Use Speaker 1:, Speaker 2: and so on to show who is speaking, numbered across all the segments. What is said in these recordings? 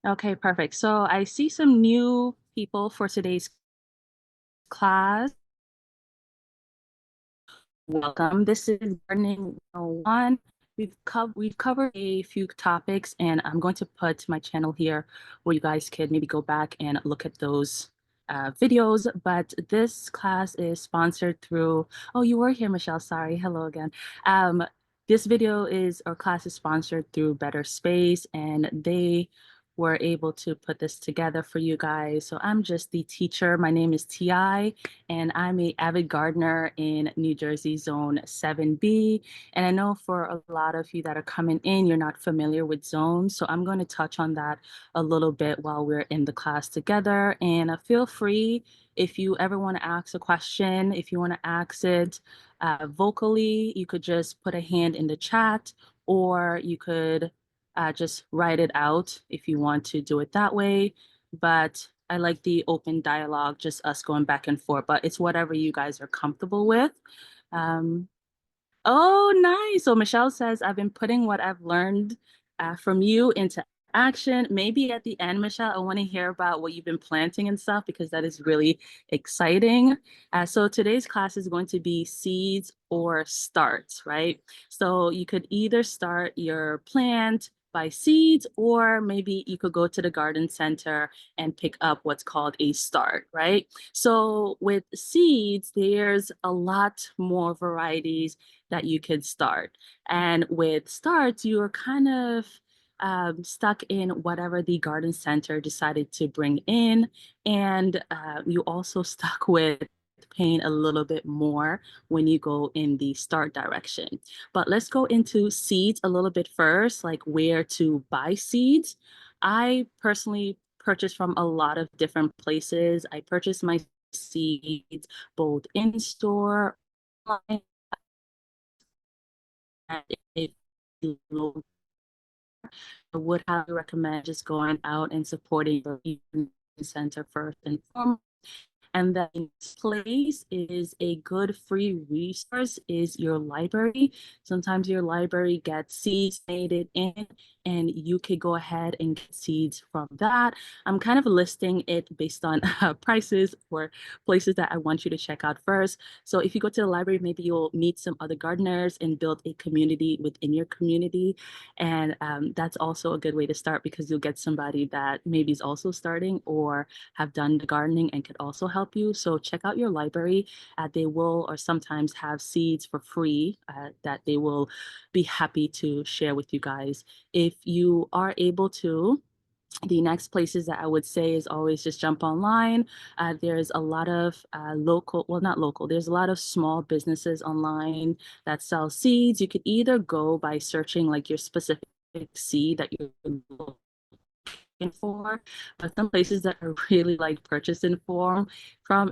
Speaker 1: Okay, perfect. So I see some new people for today's class. Welcome. This is Gardening 101. We've covered a few topics, and I'm going to put my channel here where you guys could maybe go back and look at those videos. But this class is sponsored through, oh, you were here, Michelle. Sorry. Hello again. Um, this video is, or class is sponsored through Better Space, and they were able to put this together for you guys. So I'm just the teacher. My name is Ti, and I'm a avid gardener in New Jersey Zone 7B. And I know for a lot of you that are coming in, you're not familiar with zones. So I'm going to touch on that a little bit while we're in the class together. And feel free if you ever want to ask a question, if you want to ask it vocally, you could just put a hand in the chat, or you could just write it out if you want to do it that way. But I like the open dialogue, just us going back and forth, but it's whatever you guys are comfortable with. Um, Oh, nice. So Michelle says, I've been putting what I've learned from you into action. Maybe at the end, Michelle, I want to hear about what you've been planting and stuff because that is really exciting. So today's class is going to be seeds or starts, right? So you could either start your plant by seeds, or maybe you could go to the garden center and pick up what's called a start, right? So with seeds, there's a lot more varieties that you could start. And with starts, you're kind of stuck in whatever the garden center decided to bring in. And you also stuck with paying a little bit more when you go in the start direction. But let's go into seeds a little bit first, like where to buy seeds. I personally purchase from a lot of different places. I purchase my seeds both in store, online, and if you I would highly recommend just going out and supporting the center first and foremost. And the next place is a good free resource is your library. Sometimes your library gets seeds made in, and you could go ahead and get seeds from that. I'm kind of listing it based on prices or places that I want you to check out first. So if you go to the library, maybe you'll meet some other gardeners and build a community within your community. And that's also a good way to start because you'll get somebody that maybe is also starting or have done the gardening and could also help you. So check out your library. They will or sometimes have seeds for free that they will be happy to share with you guys. If you are able to, the next places that I would say is always just jump online. There's a lot of local, well, not local, there's a lot of small businesses online that sell seeds. You could either go by searching like your specific seed that you're for. But some places that I really like purchasing from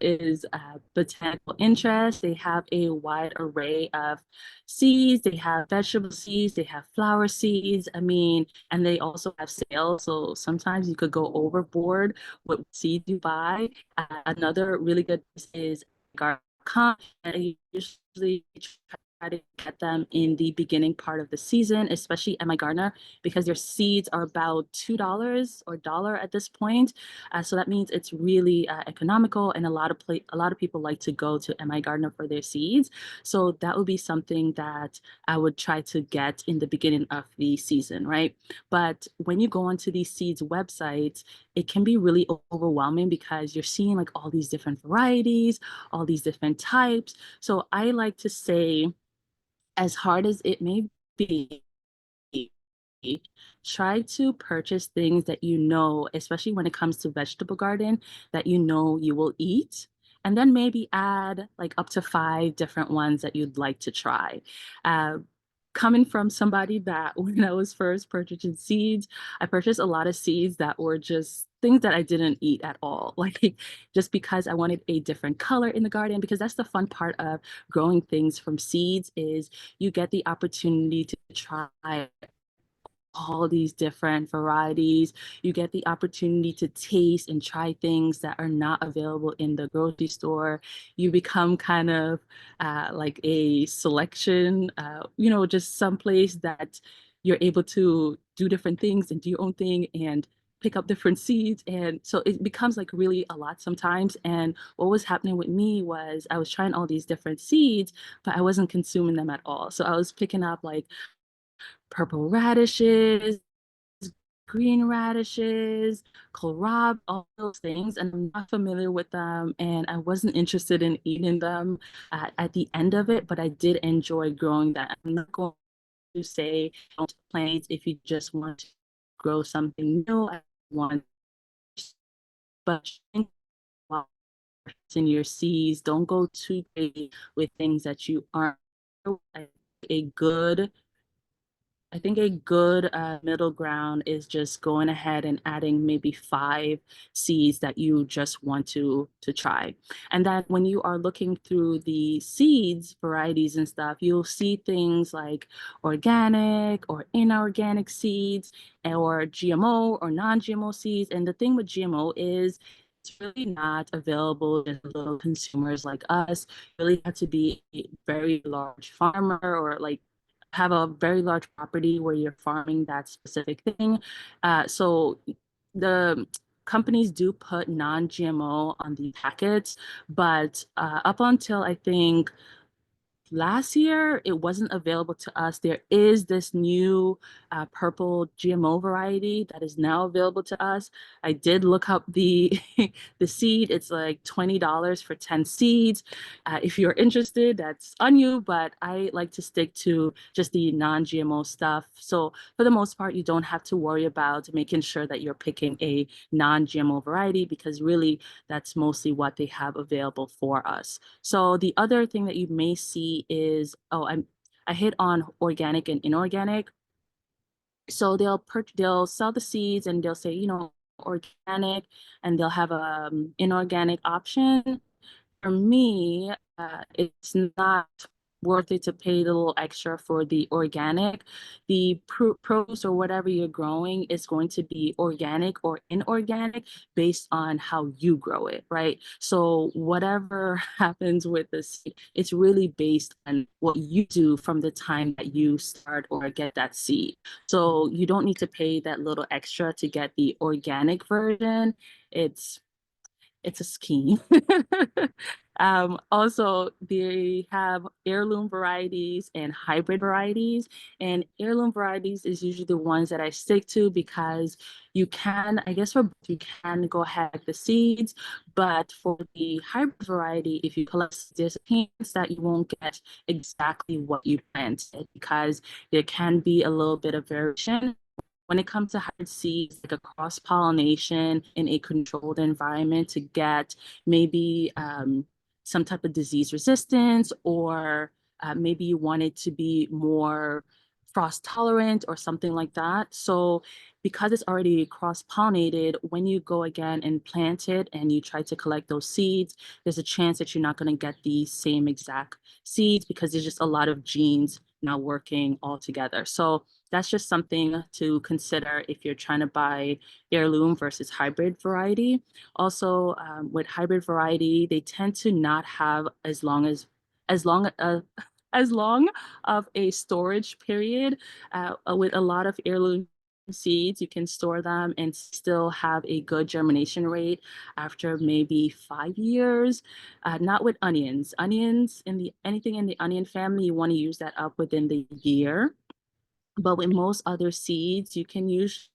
Speaker 1: is botanical interest. They have a wide array of seeds. They have vegetable seeds. They have flower seeds. I mean, and they also have sales. So sometimes you could go overboard with seeds you buy. Another really good is garden. And I usually try to get them in the beginning part of the season, especially at my gardener, because their seeds are about $2 or dollar at this point. So that means it's really economical, and a lot of people like to go to MI Gardener for their seeds. So that would be something that I would try to get in the beginning of the season, right? But when you go onto these seeds websites, it can be really overwhelming because you're seeing like all these different varieties, all these different types. So I like to say, as hard as it may be, try to purchase things that you know, especially when it comes to vegetable garden, that you know you will eat. And then maybe add like up to 5 different ones that you'd like to try. Uh, Coming from somebody that when I was first purchasing seeds, I purchased a lot of seeds that were just things that I didn't eat at all. Like just because I wanted a different color in the garden, because that's the fun part of growing things from seeds is you get the opportunity to try all these different varieties. You get the opportunity to taste and try things that are not available in the grocery store. You become kind of like a selection, just someplace that you're able to do different things and do your own thing. And pick up different seeds. And so it becomes like really a lot sometimes. And what was happening with me was I was trying all these different seeds, but I wasn't consuming them at all. So I was picking up like purple radishes, green radishes, kohlrabi, all those things, and I'm not familiar with them, and I wasn't interested in eating them at the end of it, but I did enjoy growing that. I'm not going to say don't plant if you just want to grow something new. I want, but in your seeds, don't go too crazy with things that you aren't. A good I think a good middle ground is just going ahead and adding maybe 5 seeds that you just want to try. And then when you are looking through the seeds varieties and stuff, you'll see things like organic or inorganic seeds or GMO or non-GMO seeds. And the thing with GMO is it's really not available to little consumers like us. You really have to be a very large farmer or like have a very large property where you're farming that specific thing. So the companies do put non-GMO on the packets, but up until I think last year it wasn't available to us. There is this new purple GMO variety that is now available to us. I did look up the the seed. It's like $20 for 10 seeds. If you're interested, that's on you, but I like to stick to just the non-GMO stuff. So for the most part, you don't have to worry about making sure that you're picking a non-GMO variety because really that's mostly what they have available for us. So the other thing that you may see is, I hit on organic and inorganic. So they'll sell the seeds and they'll say, organic, and they'll have a inorganic option. For me, it's not worth it to pay the little extra for the organic. The produce or whatever you're growing is going to be organic or inorganic based on how you grow it, right? So whatever happens with this, it's really based on what you do from the time that you start or get that seed. So you don't need to pay that little extra to get the organic version. It's it's a scheme. Also, they have heirloom varieties and hybrid varieties. And heirloom varieties is usually the ones that I stick to because you can, I guess, you can go ahead with the seeds, but for the hybrid variety, if you collect, there's a chance that you won't get exactly what you planted because there can be a little bit of variation when it comes to hybrid seeds, like a cross pollination in a controlled environment to get maybe some type of disease resistance, or maybe you want it to be more frost tolerant or something like that. So because it's already cross pollinated, when you go again and plant it and you try to collect those seeds, there's a chance that you're not going to get the same exact seeds because there's just a lot of genes now working all together. So that's just something to consider if you're trying to buy heirloom versus hybrid variety. Also, with hybrid variety, they tend to not have as long as long of a storage period. With a lot of heirloom seeds, you can store them and still have a good germination rate after maybe 5 years. Not with onions. Onions in the anything in the onion family, you want to use that up within the year. But with most other seeds, you can use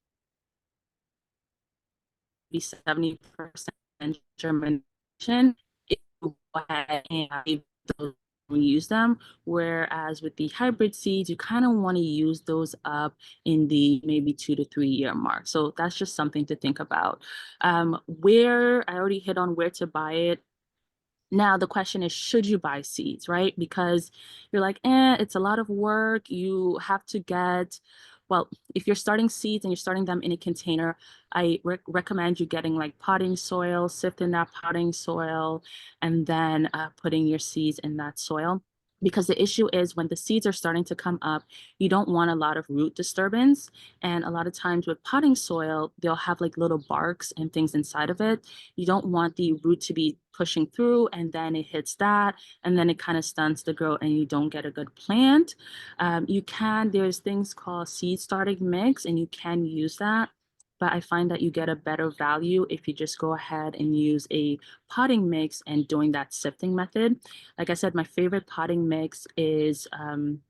Speaker 1: 70% germination if you go ahead and use them. Whereas with the hybrid seeds, you kind of want to use those up in the maybe 2 to 3 year mark. So that's just something to think about. Where I already hit on where to buy it. Now, the question is, should you buy seeds, right? Because you're like, it's a lot of work. You have to get, well, if you're starting seeds and you're starting them in a container, I recommend you getting like potting soil, sifting that potting soil, and then putting your seeds in that soil. Because the issue is when the seeds are starting to come up, you don't want a lot of root disturbance. And a lot of times with potting soil, they'll have like little barks and things inside of it. You don't want the root to be pushing through and then it hits that and then it kind of stunts the growth and you don't get a good plant. There's things called seed starting mix and you can use that. but I find that you get a better value if you just go ahead and use a potting mix and doing that sifting method. Like I said, my favorite potting mix is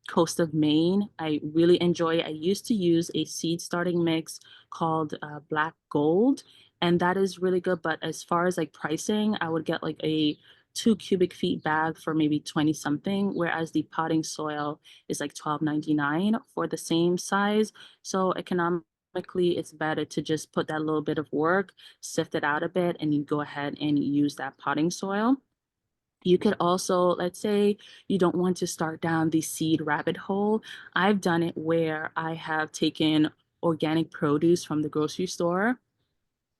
Speaker 1: Coast of Maine. I really enjoy it. I used to use a seed starting mix called Black Gold, and that is really good. But as far as like pricing, I would get like a 2 cubic feet bag for maybe 20 something, whereas the potting soil is like $12.99 for the same size. So economically, it's better to just put that little bit of work, sift it out a bit, and you go ahead and use that potting soil. You could also, let's say you don't want to start down the seed rabbit hole. I've done it where I have taken organic produce from the grocery store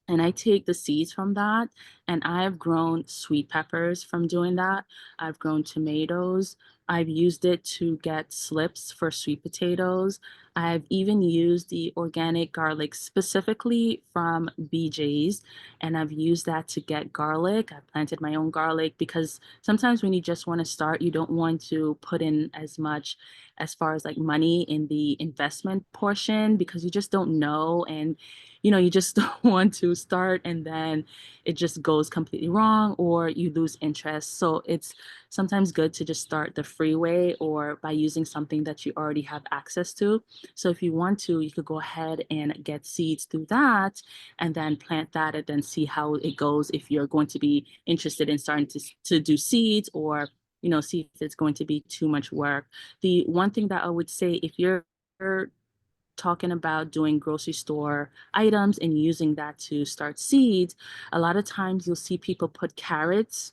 Speaker 1: and I take the seeds from that, and I've grown sweet peppers from doing that. I've grown tomatoes. I've used it to get slips for sweet potatoes. I've even used the organic garlic specifically from BJ's, and I've used that to get garlic. I planted my own garlic because sometimes when you just want to start, you don't want to put in as much as far as like money in the investment portion because you just don't know. And you just don't want to start and then it just goes completely wrong or you lose interest. So it's sometimes good to just start the free way or by using something that you already have access to. So if you want to, you could go ahead and get seeds through that and then plant that and then see how it goes if you're going to be interested in starting to do seeds or see if it's going to be too much work. The one thing that I would say, if you're talking about doing grocery store items and using that to start seeds, a lot of times you'll see people put carrots.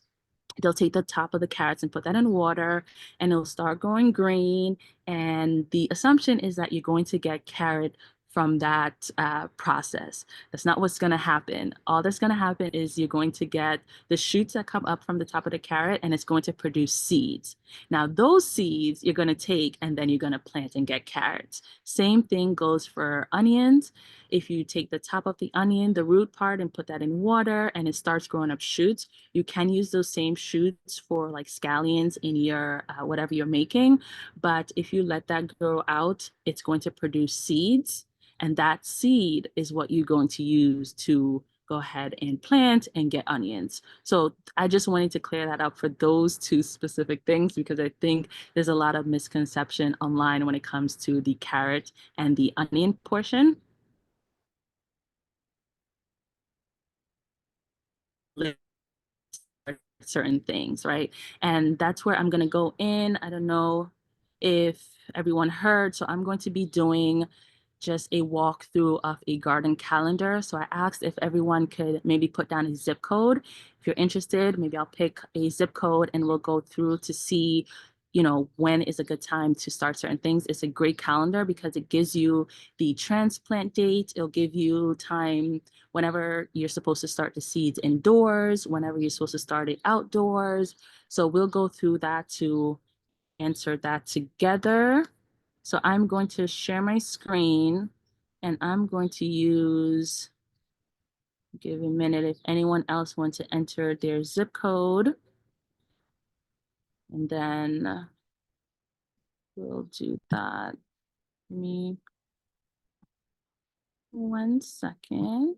Speaker 1: They'll take the top of the carrots and put that in water and it'll start growing green. And the assumption is that you're going to get carrot from that process. That's not what's going to happen. All that's going to happen is you're going to get the shoots that come up from the top of the carrot and it's going to produce seeds. Now, those seeds you're going to take and then you're going to plant and get carrots. Same thing goes for onions. If you take the top of the onion, the root part, and put that in water and it starts growing up shoots, you can use those same shoots for like scallions in your whatever you're making. But if you let that grow out, it's going to produce seeds. And that seed is what you're going to use to go ahead and plant and get onions. So I just wanted to clear that up for those two specific things because I think there's a lot of misconception online when it comes to the carrot and the onion portion. Certain things, right? And that's where I'm going to go in. I don't know if everyone heard, so I'm going to be doing just a walkthrough of a garden calendar. So I asked if everyone could maybe put down a zip code. If you're interested, maybe I'll pick a zip code and we'll go through to see, when is a good time to start certain things. It's a great calendar because it gives you the transplant date. It'll give you time whenever you're supposed to start the seeds indoors, whenever you're supposed to start it outdoors. So we'll go through that to answer that together. So I'm going to share my screen and I'm going to give a minute if anyone else wants to enter their zip code. And then we'll do that. Give me 1 second.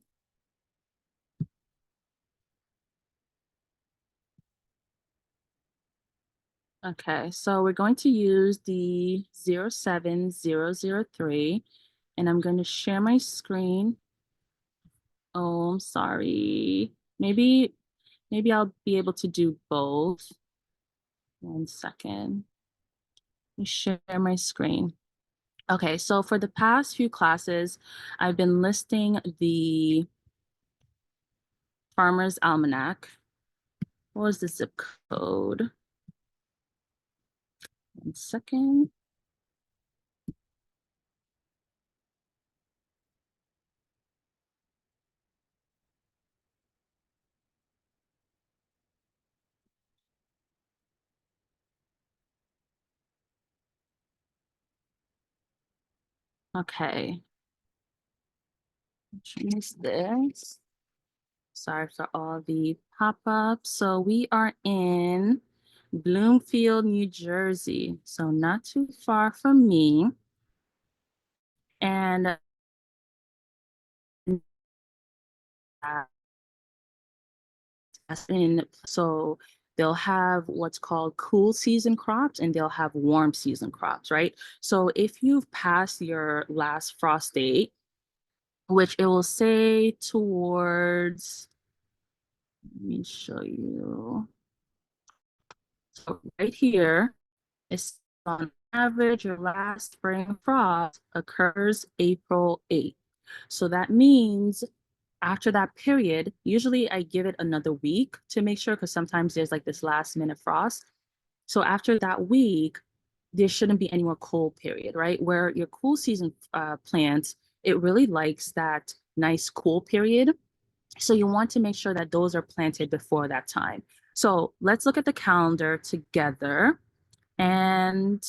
Speaker 1: Okay, so we're going to use the 07003 and I'm going to share my screen. Oh, I'm sorry. Maybe I'll be able to do both. 1 second. Let me share my screen. Okay, so for the past few classes, I've been listing the Farmer's Almanac. What was the zip code? 1 second. Okay, which one is this? Sorry for all the pop-ups. So we are in Bloomfield, New Jersey. So not too far from me. And so they'll have what's called cool season crops and they'll have warm season crops, right? So if you've passed your last frost date, which it will say towards, let me show you. So right here, it's on average, your last spring frost occurs April 8th. So that means after that period, usually I give it another week to make sure, because sometimes there's like this last minute frost. So after that week, there shouldn't be any more cold period, right? Where your cool season plants, it really likes that nice cool period. So you want to make sure that those are planted before that time. So let's look at the calendar together and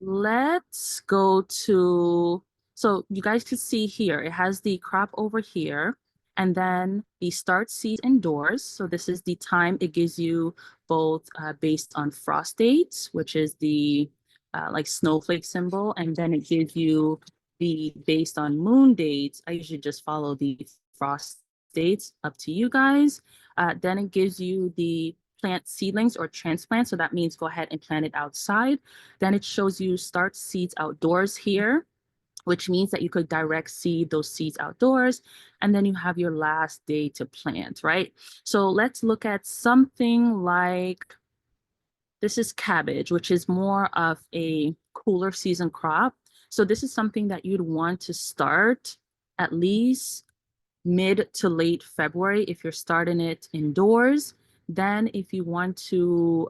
Speaker 1: let's go to, so you guys can see here, it has the crop over here and then the start seed indoors. So this is the time it gives you both based on frost dates, which is the like snowflake symbol. And then it gives you the based on moon dates. I usually just follow the frost dates, up to you guys. Then it gives you the plant seedlings or transplants. So that means go ahead and plant it outside. Then it shows you start seeds outdoors here, which means that you could direct seed those seeds outdoors. And then you have your last day to plant, right? So let's look at something like, this is cabbage, which is more of a cooler season crop. So this is something that you'd want to start at least mid to late February if you're starting it indoors. Then if you want to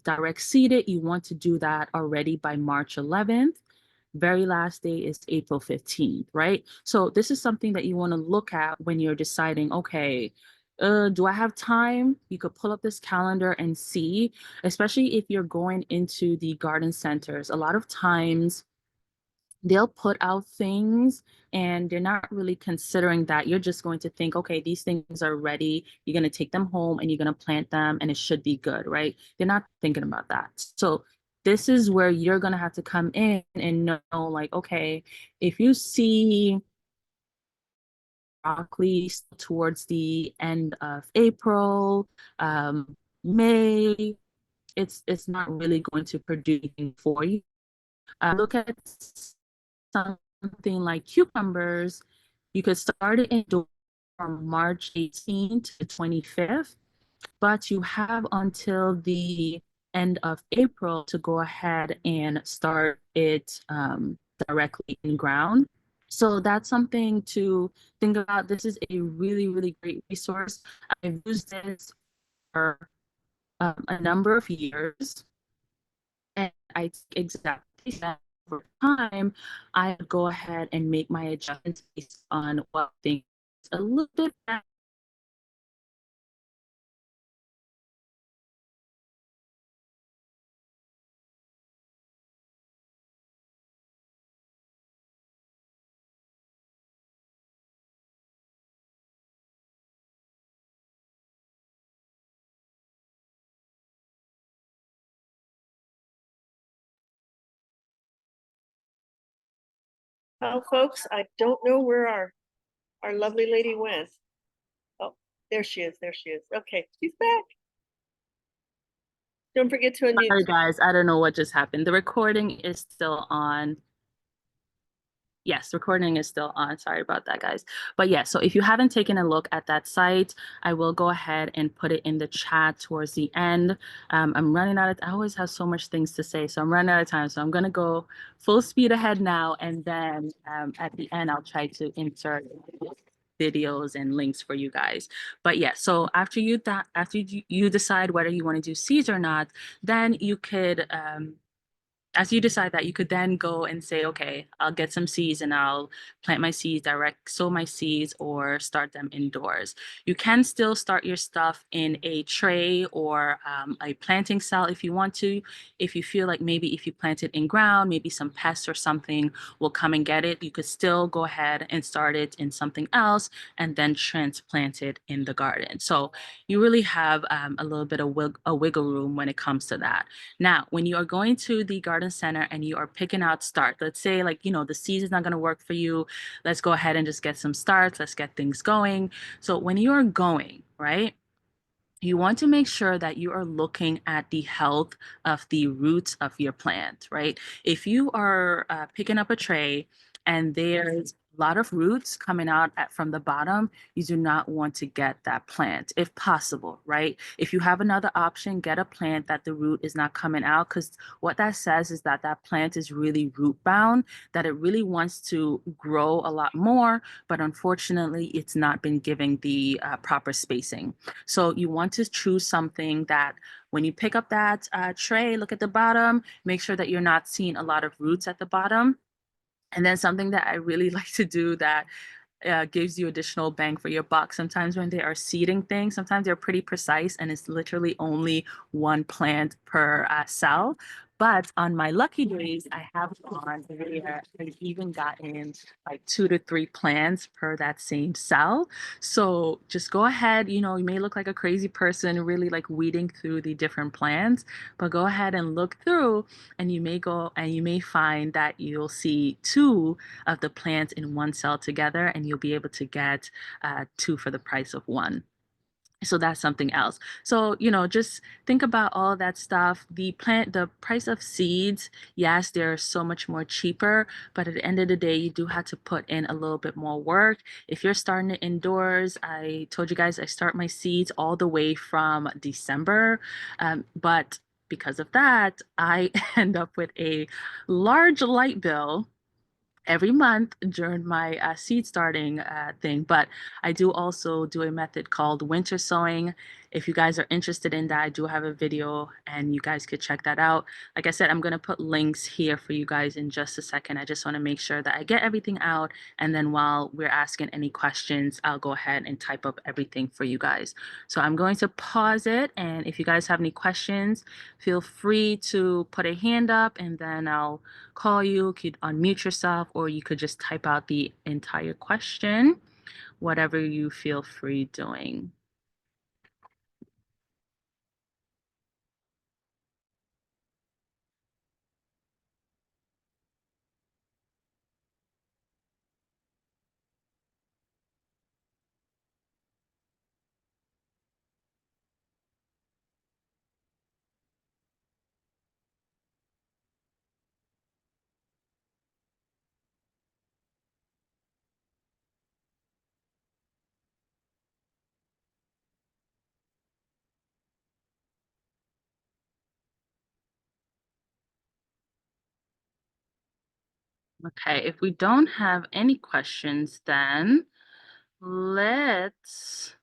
Speaker 1: direct seed it, you want to do that already by March 11th. Very last day is April 15th, right? So this is something that you want to look at when you're deciding, okay, do I have time? You could pull up this calendar and see, especially if you're going into the garden centers. A lot of times they'll put out things and they're not really considering that. You're just going to think, okay, these things are ready. You're going to take them home and you're going to plant them and it should be good, right? They're not thinking about that. So this is where you're going to have to come in and know, like, okay, if you see broccoli towards the end of April, May, it's not really going to produce anything for you. Look at something like cucumbers. You could start it indoors from March 18th to 25th, but you have until the end of April to go ahead and start it directly in ground. So that's something to think about. This is a really, really great resource. I've used this for a number of years, and I exactly that over time, I go ahead and make my adjustments based on what things a little bit better.
Speaker 2: Well, folks, I don't know where our lovely lady went. Oh, there she is. There she is. Okay, she's back. Don't forget to unmute.
Speaker 1: Sorry, guys, I don't know what just happened. The recording is still on. Yes, recording is still on. Sorry about that, guys. But yeah, so if you haven't taken a look at that site, I will go ahead and put it in the chat towards the end. I'm running out of, I always have so much things to say, so I'm running out of time. So I'm going to go full speed ahead now. And then at the end, I'll try to insert videos and links for you guys. But yeah, so after you decide whether you want to do seeds or not, then you could as you decide that, you could then go and say, okay, I'll get some seeds and I'll plant my seeds, sow my seeds, or start them indoors. You can still start your stuff in a tray or a planting cell if you want to. If you feel like maybe if you plant it in ground, maybe some pests or something will come and get it, you could still go ahead and start it in something else and then transplant it in the garden. So you really have a little bit of a wiggle room when it comes to that. Now, when you are going to the garden garden center and you are picking out start, let's say like, the season's not going to work for you. Let's go ahead and just get some starts. Let's get things going. So when you are going, right, you want to make sure that you are looking at the health of the roots of your plant, right? If you are picking up a tray and there's a lot of roots coming out from the bottom, you do not want to get that plant if possible, right? If you have another option, get a plant that the root is not coming out, because what that says is that that plant is really root bound, that it really wants to grow a lot more, but unfortunately, it's not been giving the proper spacing. So you want to choose something that when you pick up that tray, look at the bottom, make sure that you're not seeing a lot of roots at the bottom. And then something that I really like to do that gives you additional bang for your buck. Sometimes when they are seeding things, sometimes they're pretty precise and it's literally only one plant per cell. But on my lucky days, I have gone where I've even gotten like 2 to 3 plants per that same cell. So just go ahead, you may look like a crazy person really like weeding through the different plants, but go ahead and look through and you may go and you may find that you'll see 2 of the plants in one cell together, and you'll be able to get 2 for the price of 1. So that's something else. So, just think about all that stuff. The price of seeds, yes, they're so much more cheaper, but at the end of the day, you do have to put in a little bit more work. If you're starting it indoors, I told you guys I start my seeds all the way from December. But because of that, I end up with a large light bill every month during my seed starting thing. But I do also do a method called winter sowing. If you guys are interested in that, I do have a video and you guys could check that out. Like I said, I'm going to put links here for you guys in just a second. I just want to make sure that I get everything out. And then while we're asking any questions, I'll go ahead and type up everything for you guys. So I'm going to pause it. And if you guys have any questions, feel free to put a hand up and then I'll call you. You could unmute yourself or you could just type out the entire question, whatever you feel free doing. Okay, if we don't have any questions, then let's.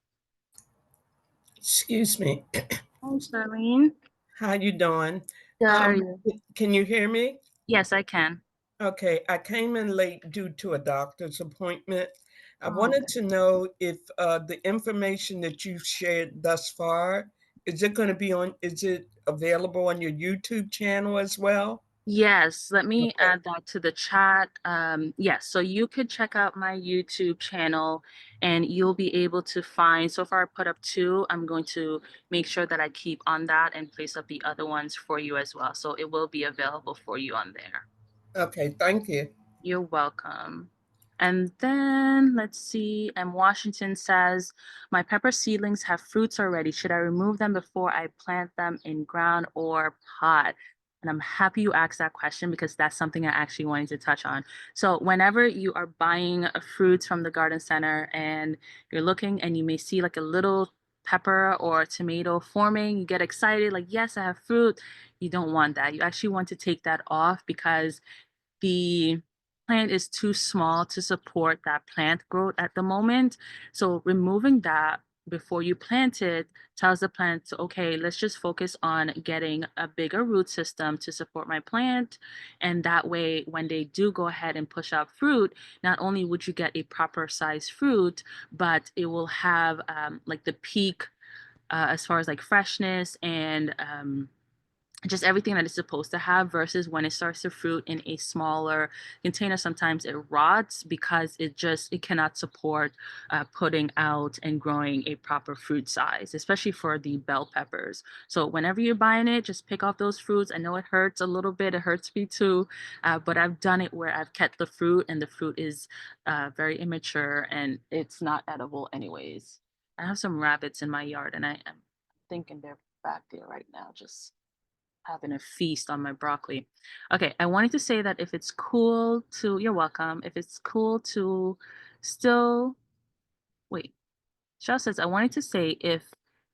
Speaker 3: Excuse me.
Speaker 1: Hi, Charlene.
Speaker 3: How you doing?
Speaker 1: Good, how are you?
Speaker 3: Can you hear me?
Speaker 1: Yes, I can.
Speaker 3: Okay, I came in late due to a doctor's appointment. I
Speaker 1: Oh,
Speaker 3: wanted to know if the information that you've shared thus far, is it available on your YouTube channel as well?
Speaker 1: yes, let me
Speaker 3: Okay.
Speaker 1: add that to the chat. Yes, so you could check out my YouTube channel and you'll be able to find, so far I put up 2. I'm going to make sure that I keep on that and place up the other ones for you as well. So it will be available for you on there.
Speaker 3: Okay, thank you.
Speaker 1: You're welcome. And then let's see. And Washington says, my pepper seedlings have fruits already. Should I remove them before I plant them in ground or pot? And I'm happy you asked that question because that's something I actually wanted to touch on. So whenever you are buying fruits from the garden center and you're looking and you may see like a little pepper or tomato forming, you get excited, like, yes, I have fruit. You don't want that. You actually want to take that off because the plant is too small to support that plant growth at the moment. So removing that before you plant it tells the plant, okay, let's just focus on getting a bigger root system to support my plant. And that way, when they do go ahead and push out fruit, not only would you get a proper size fruit, but it will have like the peak as far as like freshness and just everything that it's supposed to have, versus when it starts to fruit in a smaller container, sometimes it rots because it cannot support putting out and growing a proper fruit size, especially for the bell peppers. So whenever you're buying it, just pick off those fruits. I know it hurts a little bit, it hurts me too, but I've done it where I've kept the fruit and the fruit is very immature and it's not edible anyways. I have some rabbits in my yard and I'm thinking they're back there right now, just having a feast on my broccoli. Okay, I wanted to say that if it's cool to, you're welcome. If it's cool to still, wait, Shell says, I wanted to say if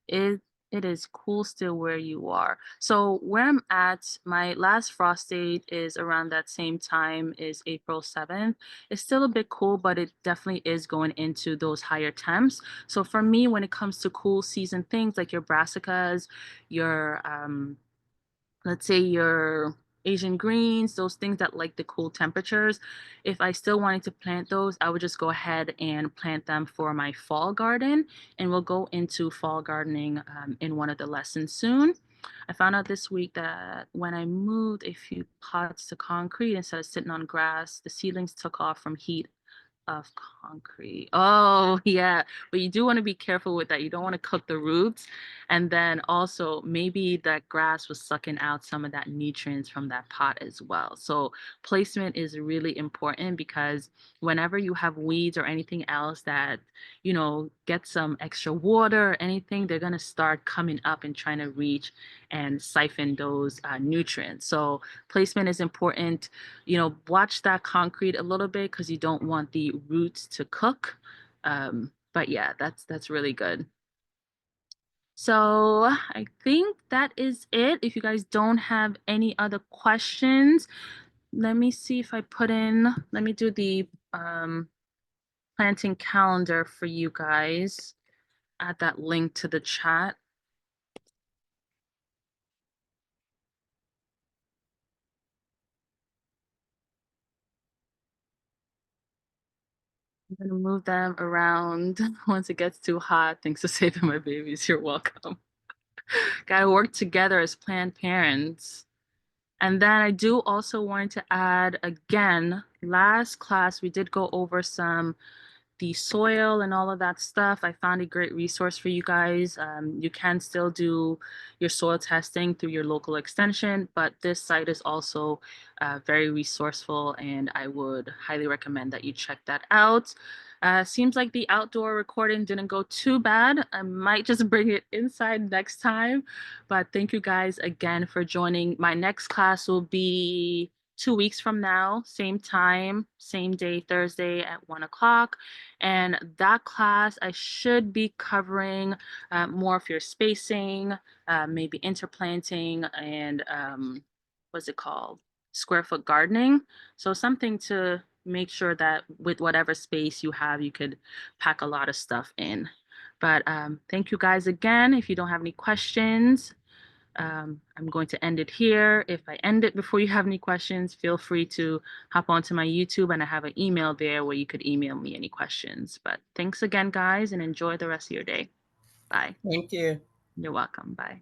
Speaker 1: it it is cool still where you are. So where I'm at, my last frost date is around that same time, is April 7th. It's still a bit cool, but it definitely is going into those higher temps. So for me, when it comes to cool season things like your brassicas, your let's say your Asian greens, those things that like the cool temperatures, if I still wanted to plant those, I would just go ahead and plant them for my fall garden. And we'll go into fall gardening in one of the lessons soon. I found out this week that when I moved a few pots to concrete instead of sitting on grass, the seedlings took off from heat of concrete. Oh, yeah. But you do want to be careful with that. You don't want to cook the roots. And then also maybe that grass was sucking out some of that nutrients from that pot as well. So placement is really important because whenever you have weeds or anything else that, get some extra water or anything, they're going to start coming up and trying to reach and siphon those nutrients. So placement is important. Watch that concrete a little bit because you don't want the roots to cook. But yeah, that's really good. So I think that is it. If you guys don't have any other questions, let me see if I let me do the planting calendar for you guys. Add that link to the chat. I'm gonna move them around once it gets too hot. Thanks for saving my babies. You're welcome. Gotta work together as planned parents. And then I do also want to add again, last class we did go over the soil and all of that stuff. I found a great resource for you guys. You can still do your soil testing through your local extension, but this site is also very resourceful and I would highly recommend that you check that out. Seems like the outdoor recording didn't go too bad. I might just bring it inside next time, but thank you guys again for joining. My next class will be 2 weeks from now, same time, same day, Thursday at 1 o'clock. And that class, I should be covering more of your spacing, maybe interplanting, and what's it called? Square foot gardening. So something to make sure that with whatever space you have, you could pack a lot of stuff in. But thank you guys again. If you don't have any questions, I'm going to end it here. If I end it before you have any questions, feel free to hop onto my YouTube and I have an email there where you could email me any questions. But thanks again, guys, and enjoy the rest of your day. Bye.
Speaker 3: Thank you.
Speaker 1: You're welcome. Bye.